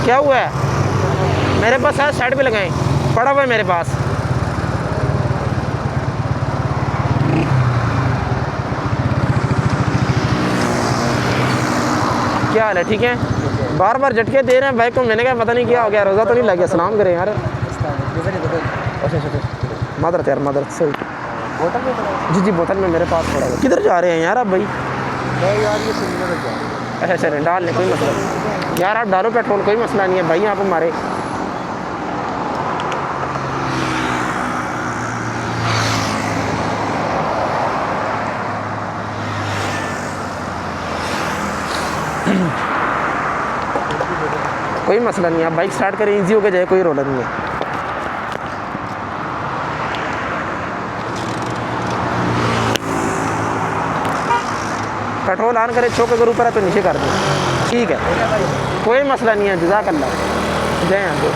क्या हुआ है? मेरे पास है, साइड पे लगाएं, पड़ा हुआ है मेरे पास। क्या हाल है? ठीक है। बार बार झटके दे रहे हैं भाई को। मैंने कहा पता नहीं क्या हो गया, रोज़ा तो नहीं लग गया? सलाम करें यार। अच्छा मादरत यार, मादरत सही। जी जी बोतल में मेरे पास पड़ा है। किधर जा रहे हैं यार आप भाई? यार ये अच्छा चलें, डाल लें, कोई मसला नहीं यार, आप डालो पेट्रोल, कोई मसला नहीं है भाई। आप हमारे कोई मसला नहीं है, आप बाइक स्टार्ट करें, इजी हो के जाए, कोई रोला नहीं है। पेट्रोल ऑन करें, चौक अगर ऊपर है तो नीचे कर दें, ठीक है, कोई मसला नहीं है। जज़ाकल्लाह, जय आगे।